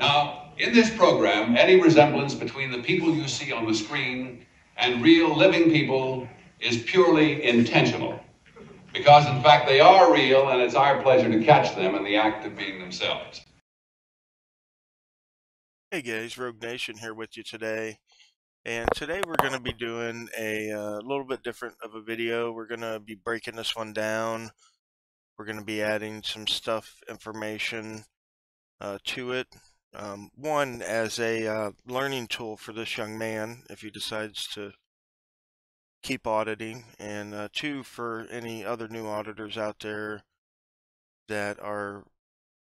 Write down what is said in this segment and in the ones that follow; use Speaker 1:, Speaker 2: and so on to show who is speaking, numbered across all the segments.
Speaker 1: Now, in this program, any resemblance between the people you see on the screen and real living people is purely intentional. Because, in fact, they are real, and it's our pleasure to catch them in the act of being themselves.
Speaker 2: Hey guys, Rogue Nation here with you today. And today we're going to be doing a little bit different of a video. We're going to be breaking this one down. We're going to be adding some information to it. One, as a learning tool for this young man if he decides to keep auditing. And two, for any other new auditors out there that are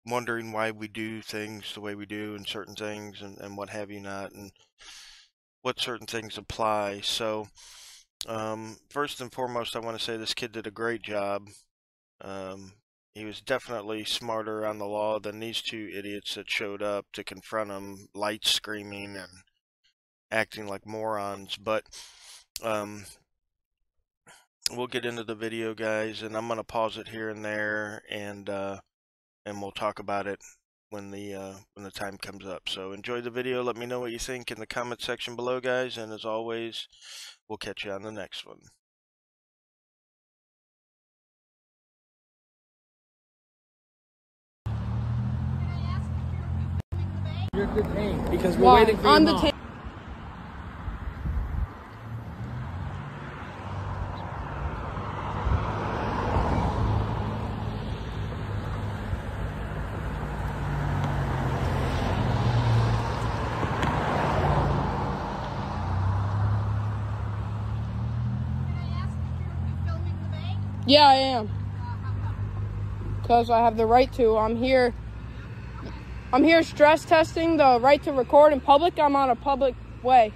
Speaker 2: wondering why we do things the way we do and certain things and what have you not, and what certain things apply. So first and foremost, I want to say this kid did a great job. He was definitely smarter on the law than these two idiots that showed up to confront him, lights screaming and acting like morons. But we'll get into the video, guys, and I'm going to pause it here and there, and we'll talk about it when the time comes up. So enjoy the video. Let me know what you think in the comment section below, guys, and as always, we'll catch you on the next one.
Speaker 3: You're detained because we're waiting for
Speaker 4: on
Speaker 3: your
Speaker 4: the
Speaker 3: mom.
Speaker 4: Yeah, I am. Because I have the right to. I'm here stress testing the right to record in public. I'm on a public way.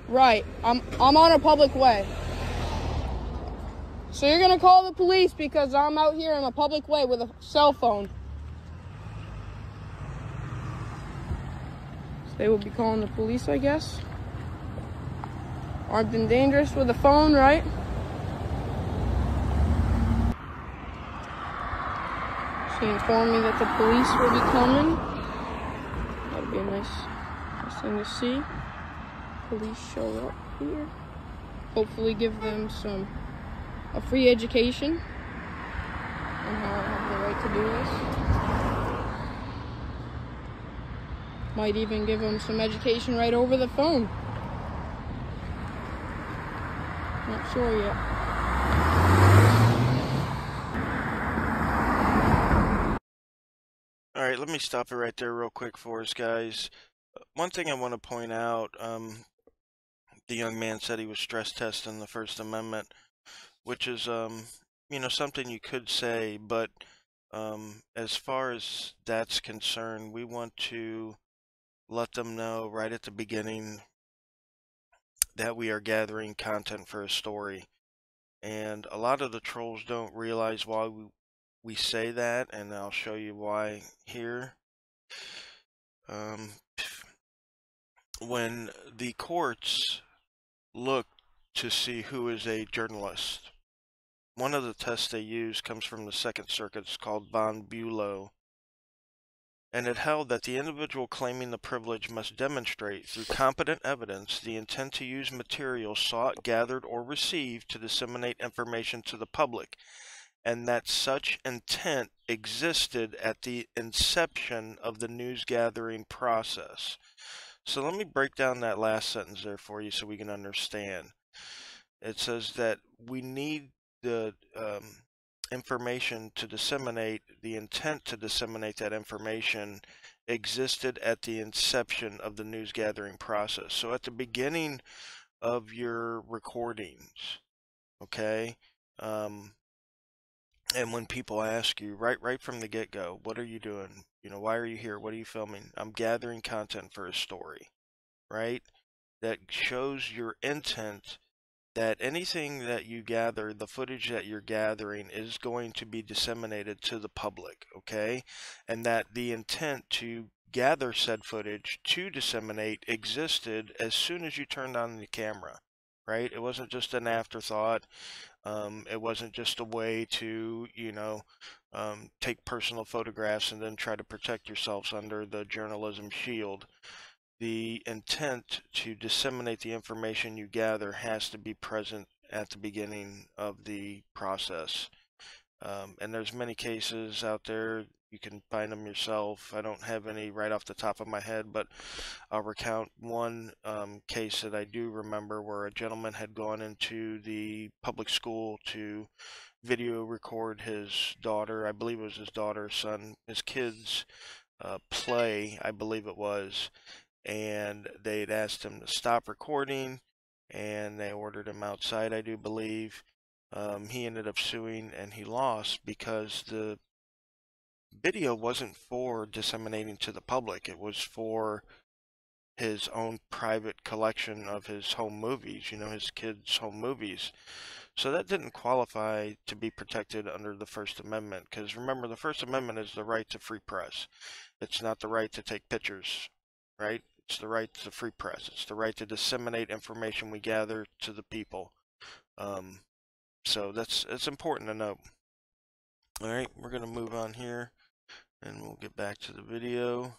Speaker 4: Right. I'm on a public way. So you're gonna call the police because I'm out here in a public way with a cell phone. So they will be calling the police, I guess. Armed and dangerous with a phone, right? She informed me that the police will be coming. That'll be a nice thing to see. Police show up here. Hopefully give them a free education on how I have the right to do this. Might even give them some education right over the phone. Not sure yet.
Speaker 2: Alright, let me stop it right there real quick for us, guys. One thing I want to point out, the young man said he was stress testing the First Amendment, which is, something you could say, but as far as that's concerned, we want to let them know right at the beginning that we are gathering content for a story. And a lot of the trolls don't realize why we say that, and I'll show you why here. When the courts look to see who is a journalist, one of the tests they use comes from the Second Circuit. It's called von Bulow, and it held that the individual claiming the privilege must demonstrate through competent evidence the intent to use material sought, gathered, or received to disseminate information to the public, and that such intent existed at the inception of the news gathering process. So let me break down that last sentence there for you so we can understand. It says that we need the information to disseminate, the intent to disseminate that information existed at the inception of the news gathering process. So at the beginning of your recordings, okay, and when people ask you right from the get-go, what are you doing? Why are you here? What are you filming? I'm gathering content for a story, right? That shows your intent that anything that you gather, the footage that you're gathering, is going to be disseminated to the public, okay? And that the intent to gather said footage to disseminate existed as soon as you turned on the camera, right? It wasn't just an afterthought. It wasn't just a way to, take personal photographs and then try to protect yourselves under the journalism shield. The intent to disseminate the information you gather has to be present at the beginning of the process. And there's many cases out there. You can find them yourself. I don't have any right off the top of my head, but I'll recount one case that I do remember where a gentleman had gone into the public school to video record his daughter. I believe it was his daughter, son, his kids' play, I believe it was. And they'd asked him to stop recording, and they ordered him outside, I do believe. He ended up suing, and he lost because the video wasn't for disseminating to the public. It was for his own private collection of his home movies, you know, his kids' home movies. So that didn't qualify to be protected under the First Amendment, because remember, the First Amendment is the right to free press. It's not the right to take pictures, right? It's the right to free press. It's the right to disseminate information we gather to the people. So it's important to know. All right, we're going to move on here, and we'll get back to the video.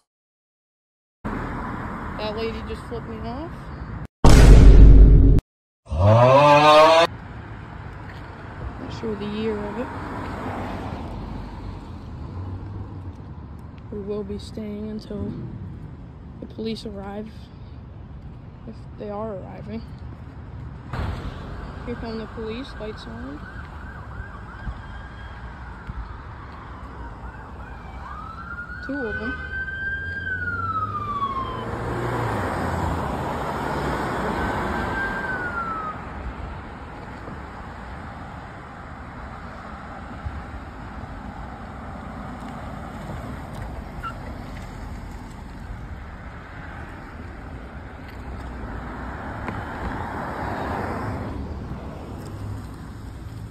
Speaker 4: That lady just flipped me off. Not sure the year of it. We will be staying until the police arrive, if they are arriving. Here come the police, lights on. Two of them.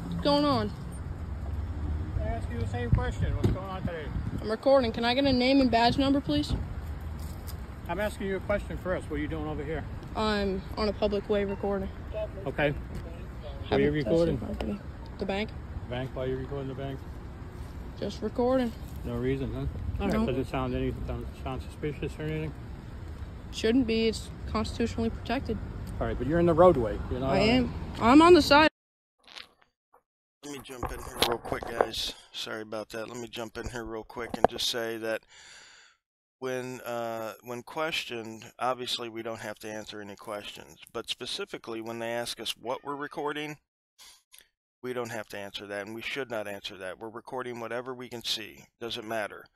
Speaker 4: What's going on?
Speaker 3: I ask you the same question. What's going on today?
Speaker 4: I'm recording. Can I get a name and badge number, please?
Speaker 3: I'm asking you a question first. What are you doing over here?
Speaker 4: I'm on a public way recording.
Speaker 3: Okay. Where are you recording?
Speaker 4: The bank.
Speaker 3: Bank? Why are you recording the bank?
Speaker 4: Just recording.
Speaker 3: No reason, huh? All right.
Speaker 4: No.
Speaker 3: Does it sound suspicious or anything?
Speaker 4: Shouldn't be. It's constitutionally protected.
Speaker 3: All right, but you're in the roadway. You're not.
Speaker 4: I am. I'm on the side.
Speaker 2: Let me jump in here real quick, guys. Sorry about that. Let me jump in here real quick and just say that when questioned, obviously we don't have to answer any questions. But specifically, when they ask us what we're recording, we don't have to answer that, and we should not answer that. We're recording whatever we can see. Doesn't matter.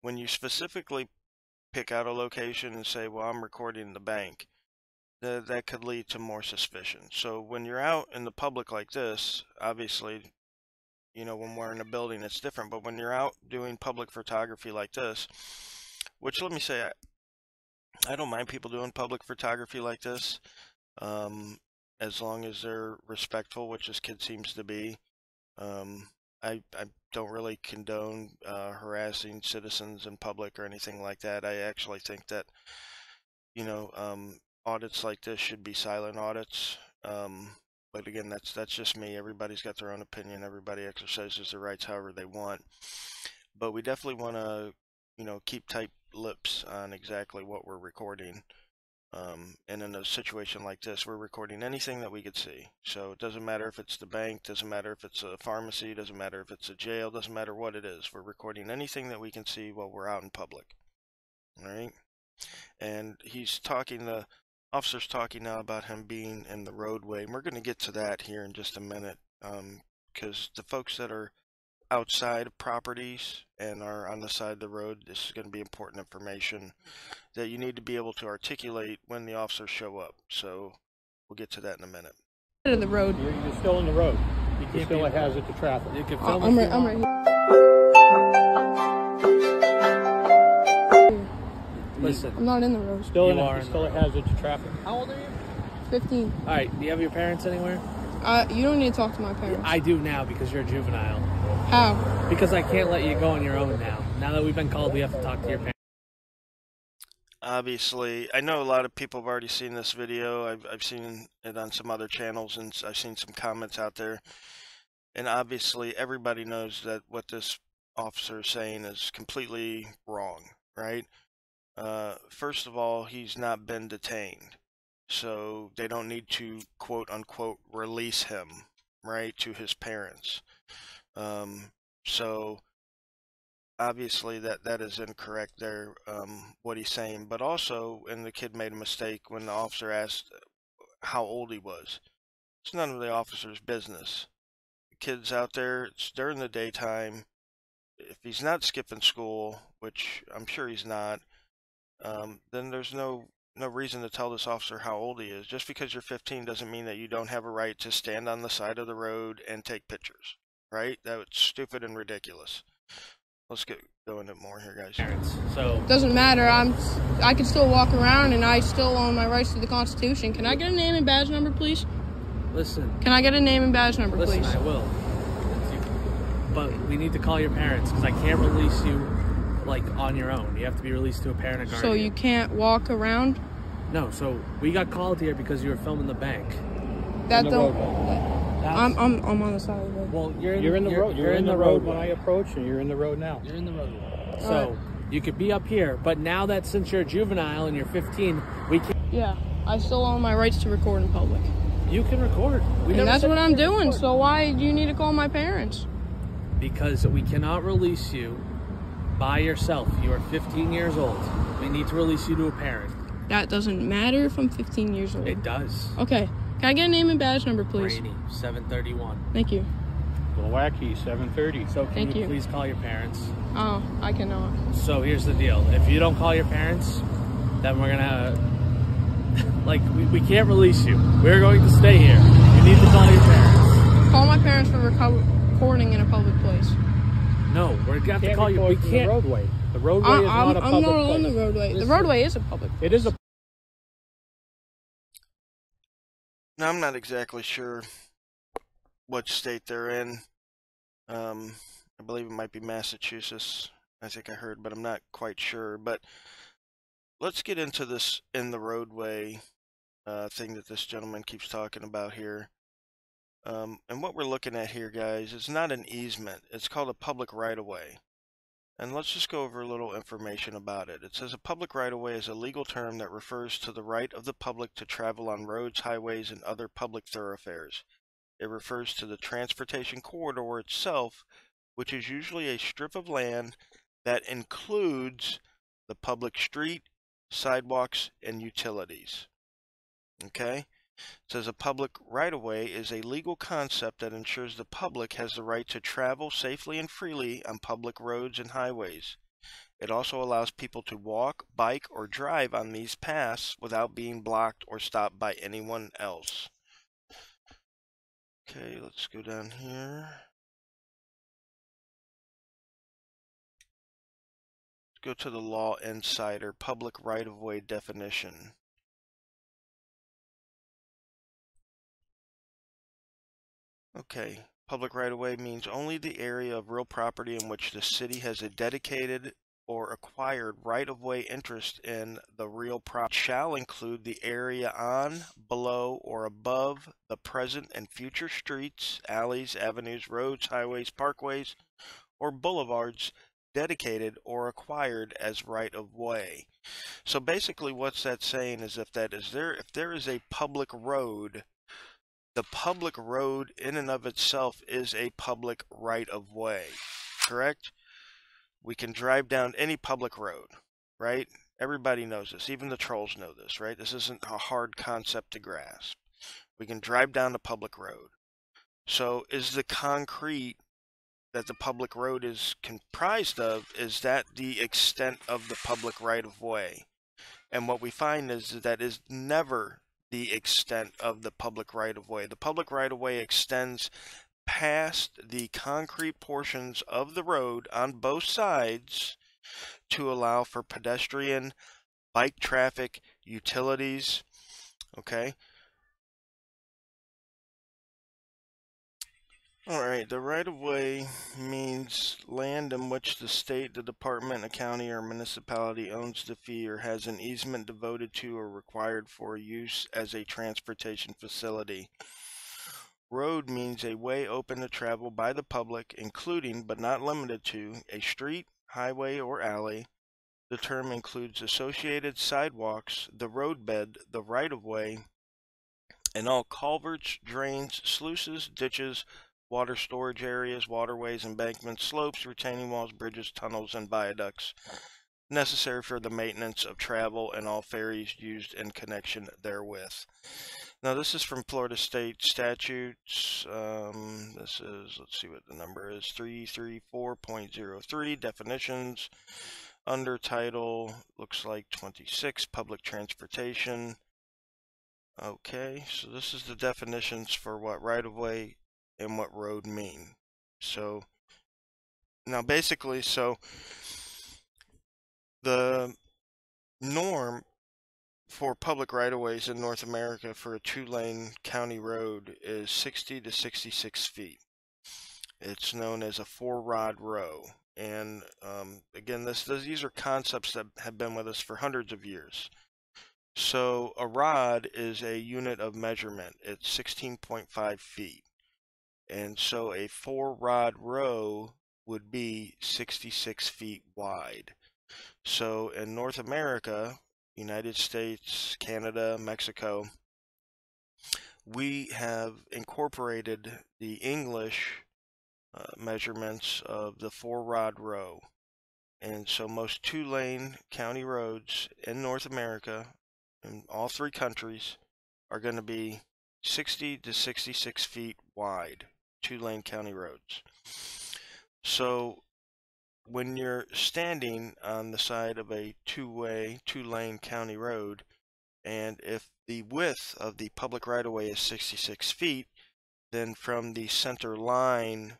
Speaker 2: When you specifically pick out a location and say, well, I'm recording the bank, that could lead to more suspicion. So when you're out in the public like this, obviously, you know, when we're in a building, it's different. But when you're out doing public photography like this, which let me say, I don't mind people doing public photography like this, as long as they're respectful, which this kid seems to be. I don't really condone harassing citizens in public or anything like that. I actually think that, you know, audits like this should be silent audits. But again, that's just me. Everybody's got their own opinion. Everybody exercises their rights however they want. But we definitely want to, you know, keep tight lips on exactly what we're recording. And in a situation like this, we're recording anything that we could see. So it doesn't matter if it's the bank, doesn't matter if it's a pharmacy, doesn't matter if it's a jail, doesn't matter what it is. We're recording anything that we can see while we're out in public. All right? And the officer's talking now about him being in the roadway. And we're going to get to that here in just a minute, because the folks that are outside of properties and are on the side of the road, this is going to be important information that you need to be able to articulate when the officers show up. So we'll get to that in a minute.
Speaker 4: Of the road.
Speaker 3: You're still in the road. You're still a hazard to traffic. You can film
Speaker 4: I'm right here.
Speaker 3: Listen.
Speaker 4: I'm not in the road.
Speaker 3: Still a hazard to traffic.
Speaker 5: How old are you?
Speaker 4: 15.
Speaker 5: All right. Do you have your parents anywhere?
Speaker 4: You don't need to talk to my parents.
Speaker 5: I do now because you're a juvenile.
Speaker 4: How?
Speaker 5: Because I can't let you go on your own now. Now that we've been called, we have to talk to your parents.
Speaker 2: Obviously, I know a lot of people have already seen this video. I've seen it on some other channels, and I've seen some comments out there. And obviously, everybody knows that what this officer is saying is completely wrong, right? First of all, he's not been detained, so they don't need to quote unquote release him, right, to his parents. So obviously that is incorrect there, what he's saying. But also, and the kid made a mistake when the officer asked how old he was. It's none of the officer's business. The kid's out there, it's during the daytime. If he's not skipping school, which I'm sure he's not, then there's no reason to tell this officer how old he is. Just because you're 15 doesn't mean that you don't have a right to stand on the side of the road and take pictures, right? That's stupid and ridiculous. Let's get going into more here, guys.
Speaker 5: So
Speaker 4: Doesn't matter. I can still walk around, and I still own my rights to the Constitution. Can I get a name and badge number, please?
Speaker 5: listen,
Speaker 4: Can I get a name and badge number,
Speaker 5: listen,
Speaker 4: please?
Speaker 5: I will. But we need to call your parents because I can't release you like on your own. You have to be released to a parent or guardian.
Speaker 4: So you can't walk around?
Speaker 5: No. So we got called here because you were filming the bank.
Speaker 4: That
Speaker 3: the
Speaker 4: don't.
Speaker 3: roadway.
Speaker 4: I'm on the side of the road.
Speaker 5: Well,
Speaker 3: You're in the road. You're in the road when I approach, and you're in the road now.
Speaker 5: You're in the roadway. So you could be up here, but now that since you're a juvenile and you're 15, we can't.
Speaker 4: Yeah, I still own my rights to record in public.
Speaker 5: You can record.
Speaker 4: And that's what I'm doing. So why do you need to call my parents?
Speaker 5: Because we cannot release you by yourself. You are 15 years old. We need to release you to a parent.
Speaker 4: That doesn't matter if I'm 15 years old.
Speaker 5: It does.
Speaker 4: Okay. Can I get a name and badge number, please?
Speaker 5: Rainey, 731.
Speaker 4: Thank you.
Speaker 3: Glowacki, 730.
Speaker 5: So can
Speaker 4: Thank
Speaker 5: you
Speaker 4: you.
Speaker 5: please call your parents?
Speaker 4: Oh, I cannot.
Speaker 5: So here's the deal. If you don't call your parents, then we're gonna like we can't release you. We're going to stay here. You need to call your parents.
Speaker 4: Call my parents for recording in a public place.
Speaker 5: No, we're gonna have to
Speaker 3: Can't
Speaker 5: call you. We
Speaker 3: record from the
Speaker 5: can't.
Speaker 3: roadway. The roadway is not a
Speaker 4: I'm
Speaker 3: public
Speaker 4: not on
Speaker 3: place.
Speaker 4: the roadway. The
Speaker 5: Listen.
Speaker 4: roadway is a public place.
Speaker 3: It is a.
Speaker 2: Now, I'm not exactly sure what state they're in. I believe it might be Massachusetts, I think I heard, but I'm not quite sure. But let's get into this in the roadway thing that this gentleman keeps talking about here. And what we're looking at here, guys, is not an easement. It's called a public right-of-way. And let's just go over a little information about it. It says a public right-of-way is a legal term that refers to the right of the public to travel on roads, highways, and other public thoroughfares. It refers to the transportation corridor itself, which is usually a strip of land that includes the public street, sidewalks, and utilities. Okay? It says a public right-of-way is a legal concept that ensures the public has the right to travel safely and freely on public roads and highways. It also allows people to walk, bike, or drive on these paths without being blocked or stopped by anyone else. Okay, let's go down here. Let's go to the Law Insider Public Right-of-Way definition. Okay, public right-of-way means only the area of real property in which the city has a dedicated or acquired right-of-way interest in the real property. Shall include the area on, below, or above the present and future streets, alleys, avenues, roads, highways, parkways, or boulevards dedicated or acquired as right-of-way. So basically what's that saying is if there is a public road, the public road in and of itself is a public right-of-way, correct? We can drive down any public road, right? Everybody knows this. Even the trolls know this, right? This isn't a hard concept to grasp. We can drive down a public road. So is the concrete that the public road is comprised of, is that the extent of the public right-of-way? And what we find is that is never the extent of the public right-of-way. The public right-of-way extends past the concrete portions of the road on both sides to allow for pedestrian, bike traffic, utilities, okay? Alright, the right-of-way means land in which the state, the department, a county, or municipality owns the fee or has an easement devoted to or required for use as a transportation facility. Road means a way open to travel by the public, including but not limited to a street, highway, or alley. The term includes associated sidewalks, the roadbed, the right-of-way, and all culverts, drains, sluices, ditches, water storage areas, waterways, embankments, slopes, retaining walls, bridges, tunnels, and viaducts necessary for the maintenance of travel and all ferries used in connection therewith. Now, this is from Florida State statutes. This is, let's see what the number is, 334.03, definitions. Under title, looks like 26, public transportation. Okay, so this is the definitions for what right-of-way and what road mean. So, now basically, so the norm for public right-of-ways in North America for a 2-lane county road is 60 to 66 feet. It's known as a 4-rod row. And again, these are concepts that have been with us for hundreds of years. So a rod is a unit of measurement. It's 16.5 feet. And so a 4-rod row would be 66 feet wide. So in North America, United States, Canada, Mexico, we have incorporated the English measurements of the 4-rod row. And so most 2-lane county roads in North America, in all 3 countries, are going to be 60 to 66 feet wide, 2-lane county roads. So when you're standing on the side of a 2-lane county road, and if the width of the public right-of-way is 66 feet, then from the center line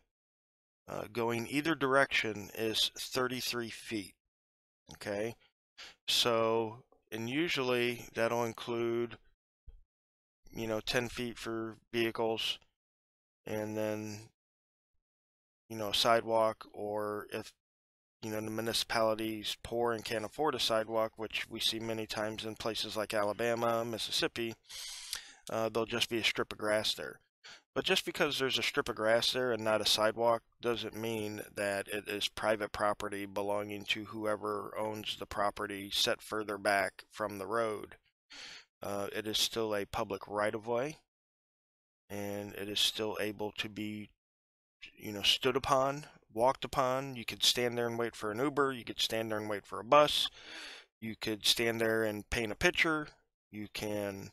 Speaker 2: going either direction is 33 feet. Okay, so, and usually that'll include, 10 feet for vehicles, and then, a sidewalk, or if, the municipality's poor and can't afford a sidewalk, which we see many times in places like Alabama, Mississippi, there'll just be a strip of grass there. But just because there's a strip of grass there and not a sidewalk doesn't mean that it is private property belonging to whoever owns the property set further back from the road. It is still a public right-of-way, and it is still able to be, stood upon, walked upon. You could stand there and wait for an Uber. You could stand there and wait for a bus. You could stand there and paint a picture. You can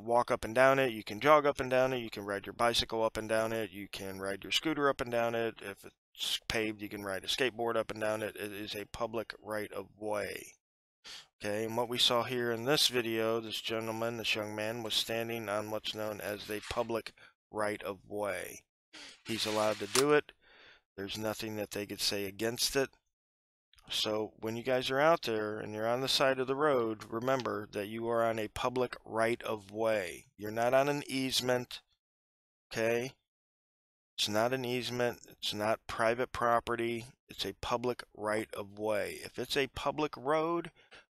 Speaker 2: walk up and down it. You can jog up and down it. You can ride your bicycle up and down it. You can ride your scooter up and down it. If it's paved, you can ride a skateboard up and down it. It is a public right-of-way. Okay, and what we saw here in this video, this gentleman, this young man, was standing on what's known as the public right-of-way. He's allowed to do it. There's nothing that they could say against it. So when you guys are out there and you're on the side of the road, remember that you are on a public right-of-way. You're not on an easement, okay? It's not an easement. It's not private property. It's a public right-of-way. If it's a public road,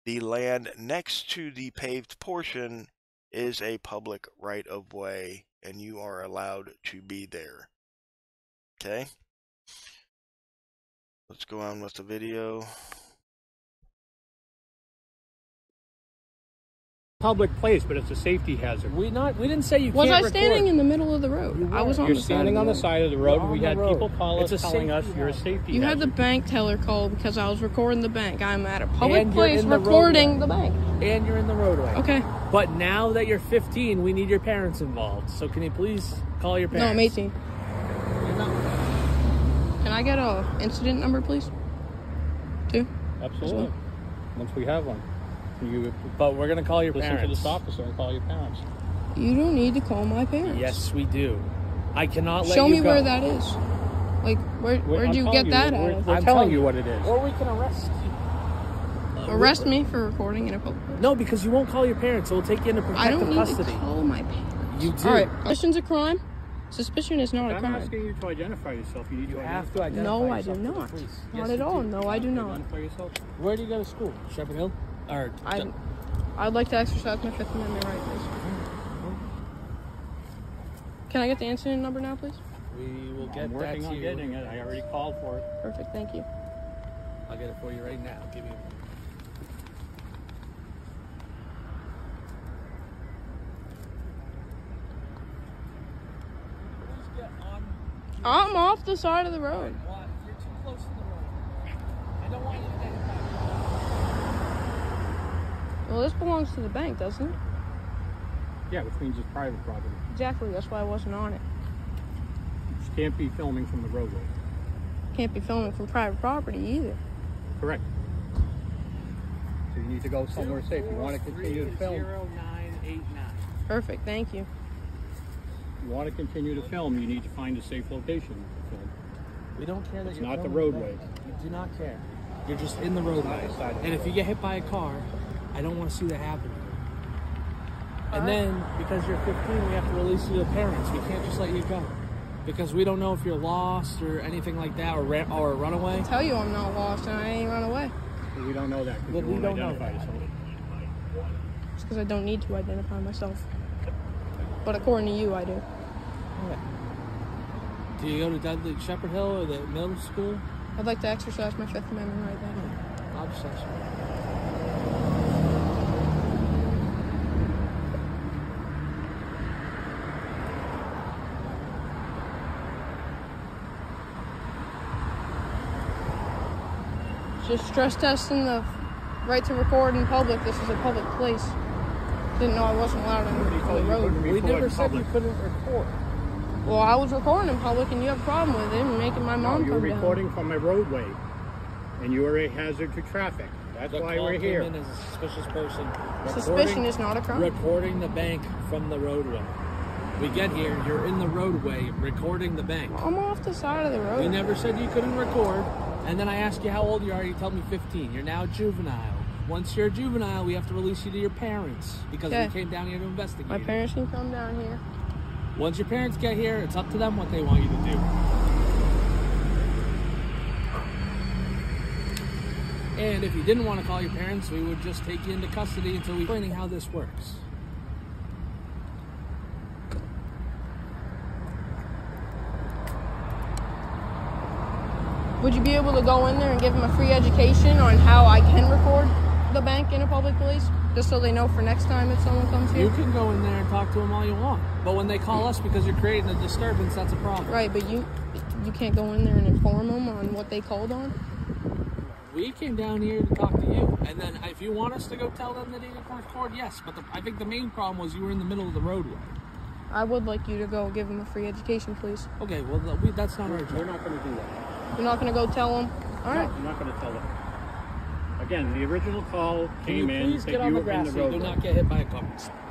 Speaker 2: the land next to the paved portion is a public right-of-way, and you are allowed to be there. Okay? Let's go on with the video.
Speaker 3: Public place, but it's a safety hazard.
Speaker 5: We didn't say you
Speaker 4: Was
Speaker 5: can't
Speaker 4: I standing
Speaker 5: record.
Speaker 4: in the middle of the road? I was on
Speaker 3: You're
Speaker 4: the side
Speaker 3: standing
Speaker 4: of
Speaker 3: on the side of the road.
Speaker 5: You're
Speaker 3: We
Speaker 5: on
Speaker 3: had
Speaker 5: the road.
Speaker 3: people call
Speaker 5: It's
Speaker 3: us
Speaker 5: a
Speaker 3: telling us
Speaker 5: safety
Speaker 3: you're a
Speaker 5: hazard.
Speaker 3: safety
Speaker 4: You had the
Speaker 3: hazard.
Speaker 4: bank teller call because I was recording the bank. I'm at a public
Speaker 5: And you're
Speaker 4: place
Speaker 5: in the
Speaker 4: recording the
Speaker 5: roadway.
Speaker 4: bank.
Speaker 5: And you're in the roadway.
Speaker 4: Okay.
Speaker 5: But now that you're 15, we need your parents involved. So can you please call your
Speaker 4: No,
Speaker 5: parents?
Speaker 4: I'm 18. Can I get a incident number, please? 2?
Speaker 3: Absolutely. Once we have one. You
Speaker 5: But we're going to call your
Speaker 3: listen
Speaker 5: parents.
Speaker 3: to this officer and call your parents.
Speaker 4: You don't need to call my parents.
Speaker 5: Yes, we do. I cannot let
Speaker 4: Show
Speaker 5: you
Speaker 4: me
Speaker 5: go.
Speaker 4: where that is. Like, where'd
Speaker 3: I'm
Speaker 4: you
Speaker 3: telling
Speaker 4: get that
Speaker 3: We're
Speaker 4: at?
Speaker 3: telling
Speaker 5: telling
Speaker 3: you
Speaker 5: you.
Speaker 3: what it is.
Speaker 5: Or we can arrest you.
Speaker 4: Arrest me for recording in a public place.
Speaker 5: No, because you won't call your parents. So we'll take you into
Speaker 4: I don't
Speaker 5: protective
Speaker 4: need
Speaker 5: custody.
Speaker 4: to call my parents.
Speaker 5: You do.
Speaker 4: All right. Suspicion's a crime. Suspicion is not a
Speaker 3: I'm
Speaker 4: crime.
Speaker 3: asking you to identify yourself. You need
Speaker 5: You
Speaker 3: to
Speaker 5: have
Speaker 3: identify.
Speaker 5: to identify
Speaker 4: No, I
Speaker 5: yourself
Speaker 4: do
Speaker 5: to the
Speaker 4: not.
Speaker 5: police.
Speaker 4: Not
Speaker 5: Yes,
Speaker 4: at
Speaker 5: you
Speaker 4: all.
Speaker 5: do.
Speaker 4: No, I do not.
Speaker 3: Identify yourself.
Speaker 5: Where do you go to school? Shepherd Hill? Or
Speaker 4: I'd like to exercise my Fifth Amendment right, please. Can I get the incident number now, please?
Speaker 5: We will get
Speaker 3: I'm
Speaker 5: that
Speaker 3: working
Speaker 5: to
Speaker 3: on
Speaker 5: you.
Speaker 3: getting it. I already called for it.
Speaker 4: Perfect, thank you.
Speaker 5: I'll get it for you right now. Give me a minute. Please get on.
Speaker 4: I'm off the side of the road.
Speaker 5: What? You're too close to the road. I don't want you to get hit by a car.
Speaker 4: Well, this belongs to the bank, doesn't it?
Speaker 3: Yeah, which means it's private property.
Speaker 4: Exactly, that's why I wasn't on it.
Speaker 3: You just can't be filming from the roadway.
Speaker 4: Can't be filming from private property either.
Speaker 3: Correct. So you need to go somewhere safe. You want to continue to film.
Speaker 5: 0989.
Speaker 4: Perfect, thank you.
Speaker 3: You want to continue to film, you need to find a safe location to film.
Speaker 5: We don't care that
Speaker 3: It's
Speaker 5: you're
Speaker 3: not the
Speaker 5: filming
Speaker 3: roadway.
Speaker 5: back. We do not care. You're just in the roadway.
Speaker 3: Not side of
Speaker 5: And if you get hit by a car, I don't want to see that happen. And then, because you're 15, we have to release you to parents. We can't just let you go. Because we don't know if you're lost or anything like that, or a runaway.
Speaker 4: I tell you I'm not lost and I ain't run away.
Speaker 3: We don't know that because
Speaker 5: Well,
Speaker 3: you
Speaker 5: we
Speaker 3: won't
Speaker 5: don't know
Speaker 3: identify
Speaker 5: that.
Speaker 3: yourself.
Speaker 4: It's because I don't need to identify myself. But according to you, I do.
Speaker 5: Do you go to Dudley Shepherd Hill or the middle school?
Speaker 4: I'd like to exercise my Fifth Amendment right now.
Speaker 5: I'll just ask you.
Speaker 4: Just stress testing the right to record in public. This is a public place. Didn't know I wasn't allowed on
Speaker 3: Nobody
Speaker 4: the
Speaker 3: told you
Speaker 4: road.
Speaker 3: couldn't
Speaker 5: We
Speaker 3: record
Speaker 5: never
Speaker 3: in
Speaker 5: said you
Speaker 3: public.
Speaker 5: couldn't record.
Speaker 4: Well, I was recording in public and you have a problem with it and making my
Speaker 3: No,
Speaker 4: mom
Speaker 3: you're
Speaker 4: come down.
Speaker 3: recording from a roadway, and you are a hazard to traffic. That's
Speaker 5: The
Speaker 3: why
Speaker 5: call
Speaker 3: we're
Speaker 5: came
Speaker 3: here.
Speaker 5: in as a suspicious person.
Speaker 4: Suspicion is not a crime.
Speaker 5: Recording the bank from the roadway. We get here, you're in the roadway recording the bank.
Speaker 4: I'm off the side of the road.
Speaker 5: We never said you couldn't record. And then I asked you how old you are. You told me 15. You're now juvenile. Once you're a juvenile, we have to release you to your parents because
Speaker 4: Okay.
Speaker 5: we came down here to investigate.
Speaker 4: My parents can come down here.
Speaker 5: Once your parents get here, it's up to them what they want you to do. And if you didn't want to call your parents, we would just take you into custody until we explaining how this works.
Speaker 4: Would you be able to go in there and give them a free education on how I can record the bank in a public place? Just so they know for next time if someone comes
Speaker 5: You
Speaker 4: here?
Speaker 5: can go in there and talk to them all you want. But when they call us because you're creating a disturbance, that's a problem.
Speaker 4: Right, but you can't go in there and inform them on what they called on?
Speaker 5: We came down here to talk to you. And then if you want us to go tell them that they can record, yes. But I think the main problem was you were in the middle of the roadway.
Speaker 4: I would like you to go give them a free education, please.
Speaker 5: Okay, well, that's not our
Speaker 3: We're
Speaker 5: job.
Speaker 3: not going to do that.
Speaker 4: You're not going to go tell them? All right.
Speaker 3: No, I'm not going to tell them. Again, the original call
Speaker 5: Can you
Speaker 3: came in
Speaker 5: please
Speaker 3: that
Speaker 5: get on
Speaker 3: you
Speaker 5: the
Speaker 3: were in
Speaker 5: grass
Speaker 3: the
Speaker 5: so you do
Speaker 3: roadway.
Speaker 5: not get hit by a car?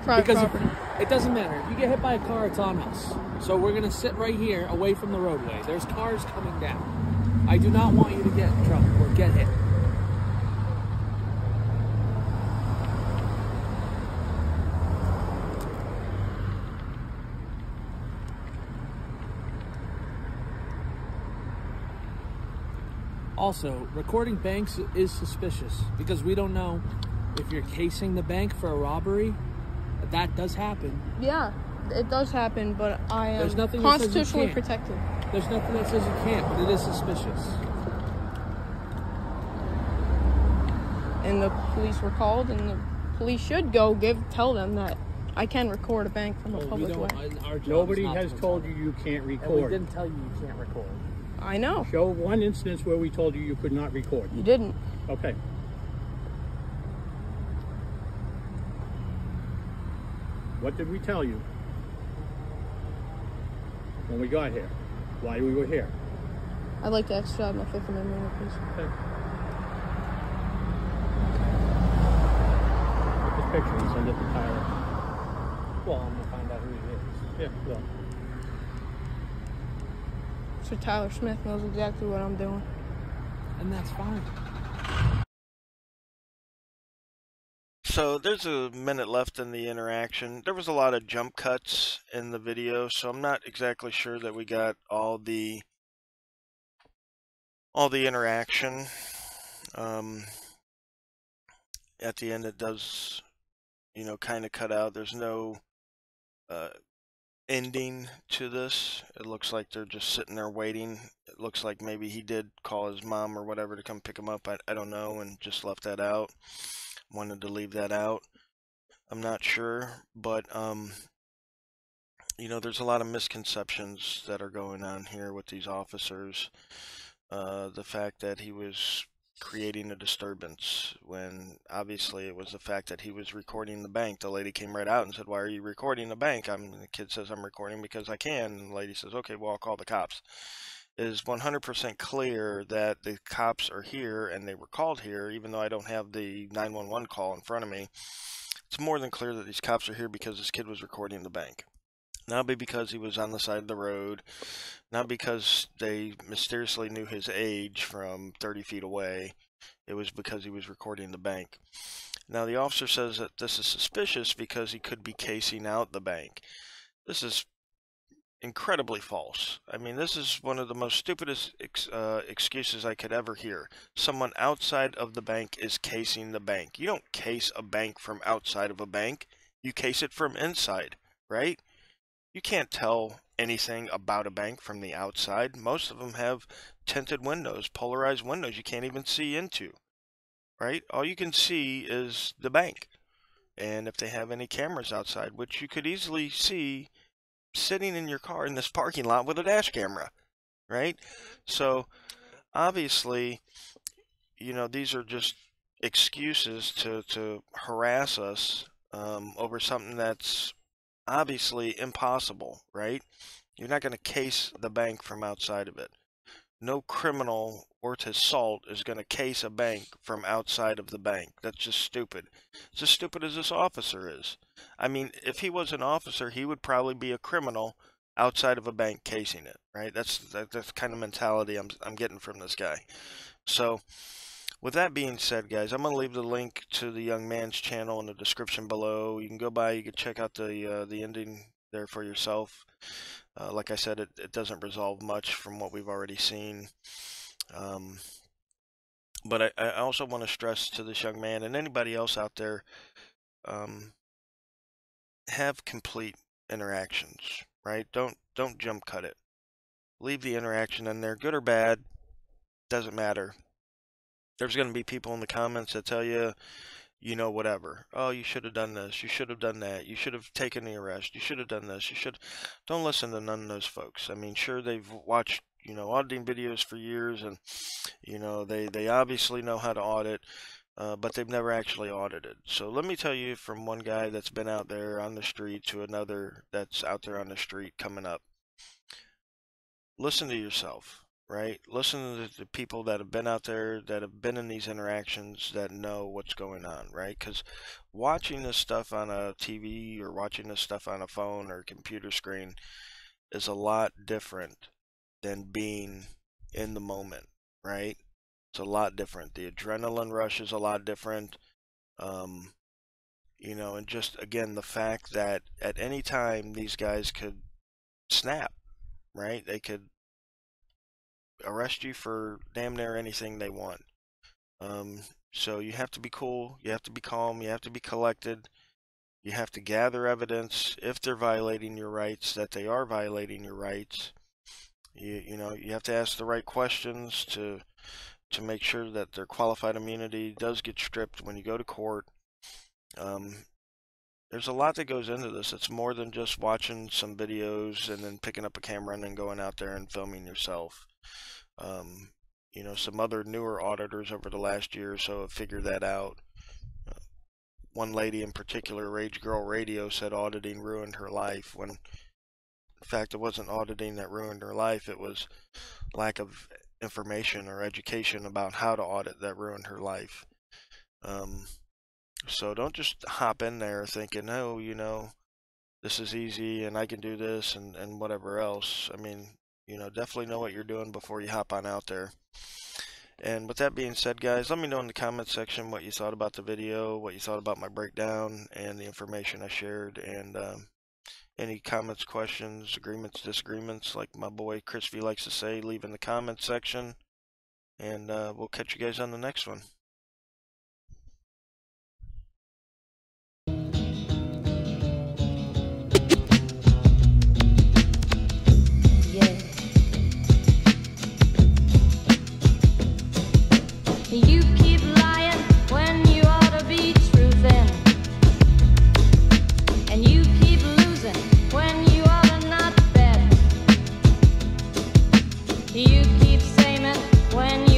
Speaker 4: Private
Speaker 5: Because
Speaker 4: property.
Speaker 5: it doesn't matter. If you get hit by a car, it's on us. So we're going to sit right here away from the roadway. There's cars coming down. I do not want you to get in trouble or get hit. Also, recording banks is suspicious because we don't know if you're casing the bank for a robbery. That does happen.
Speaker 4: Yeah, it does happen, but I am
Speaker 5: There's nothing that says you
Speaker 4: constitutionally
Speaker 5: can't.
Speaker 4: protected.
Speaker 5: There's nothing that says you can't, but it is suspicious.
Speaker 4: And the police were called, and the police should go tell them that I can record a bank from a
Speaker 5: Well, we
Speaker 4: public way.
Speaker 5: don't. Our job
Speaker 3: Nobody
Speaker 5: is not
Speaker 3: has
Speaker 5: to
Speaker 3: told
Speaker 5: record.
Speaker 3: you you can't
Speaker 5: And we
Speaker 3: record.
Speaker 5: didn't tell you you can't record.
Speaker 4: I know.
Speaker 3: Show one instance where we told you you could not record.
Speaker 4: You didn't.
Speaker 3: Okay. What did we tell you when we got here? Why we were here?
Speaker 4: I'd like to exercise my Fifth Amendment, please.
Speaker 3: Okay. Take this picture and send it to Tyler.
Speaker 5: Well, I'm gonna find out who he is.
Speaker 3: Yeah, well,
Speaker 4: So Tyler Smith knows exactly what I'm doing.
Speaker 5: And that's fine.
Speaker 2: So there's a minute left in the interaction. There was a lot of jump cuts in the video, so I'm not exactly sure that we got all the interaction. At the end it does, kind of cut out. There's no ending to this. It looks like they're just sitting there waiting. It looks like maybe he did call his mom or whatever to come pick him up. I don't know, and just left that out. Wanted to leave that out. I'm not sure, but you know, there's a lot of misconceptions that are going on here with these officers. The fact that he was creating a disturbance, when obviously it was the fact that he was recording the bank. The lady came right out and said, "Why are you recording the bank?" The kid says, "I'm recording because I can." And the lady says, "Okay, well, I'll call the cops." It is 100% clear that the cops are here, and they were called here, even though I don't have the 911 call in front of me. It's more than clear that these cops are here because this kid was recording the bank. Not because he was on the side of the road, not because they mysteriously knew his age from 30 feet away. It was because he was recording the bank. Now, the officer says that this is suspicious because he could be casing out the bank. This is incredibly false. I mean, this is one of the most stupidest excuses I could ever hear. Someone outside of the bank is casing the bank. You don't case a bank from outside of a bank. You case it from inside, right? You can't tell anything about a bank from the outside. Most of them have tinted windows, polarized windows you can't even see into, right? All you can see is the bank. And if they have any cameras outside, which you could easily see sitting in your car in this parking lot with a dash camera, right? So obviously, you know, these are just excuses to harass us over something that's obviously impossible, right? You're not going to case the bank from outside of it. No criminal worth his salt is going to case a bank from outside of the bank. That's just stupid. It's as stupid as this officer is. I mean, if he was an officer, he would probably be a criminal outside of a bank casing it, right? That's the kind of mentality I'm getting from this guy. So, with that being said, guys, I'm going to leave the link to the young man's channel in the description below. You can go by, you can check out the ending there for yourself. Like I said, it doesn't resolve much from what we've already seen. But I also want to stress to this young man and anybody else out there, have complete interactions, right? Don't jump cut it. Leave the interaction in there, good or bad, doesn't matter. There's going to be people in the comments that tell you, you know, whatever. Oh, you should have done this. You should have done that. You should have taken the arrest. You should have done this. You should. Don't listen to none of those folks. I mean, sure, they've watched, you know, auditing videos for years, and, you know, they obviously know how to audit, but they've never actually audited. So let me tell you from one guy that's been out there on the street to another that's out there on the street coming up. Listen to yourself. Right? Listen to the people that have been out there, that have been in these interactions, that know what's going on, right? Because watching this stuff on a TV or watching this stuff on a phone or a computer screen is a lot different than being in the moment, right? It's a lot different. The adrenaline rush is a lot different. You know, and just, again, the fact that at any time these guys could snap, right? They could arrest you for damn near anything they want. So you have to be cool, you have to be calm, you have to be collected, you have to gather evidence if they're violating your rights, that they are violating your rights. You know, you have to ask the right questions to make sure that their qualified immunity does get stripped when you go to court. There's a lot that goes into this. It's more than just watching some videos and then picking up a camera and then going out there and filming yourself. You know, some other newer auditors over the last year or so have figured that out. One lady in particular, Rage Girl Radio, said auditing ruined her life, when in fact it wasn't auditing that ruined her life. It was lack of information or education about how to audit that ruined her life. So don't just hop in there thinking, oh, you know, this is easy and I can do this and whatever else. I mean, you know, definitely know what you're doing before you hop on out there. And with that being said, guys, let me know in the comment section what you thought about the video, what you thought about my breakdown and the information I shared, and any comments, questions, agreements, disagreements, like my boy Chris V likes to say, leave in the comment section, and we'll catch you guys on the next one.
Speaker 6: You keep saying when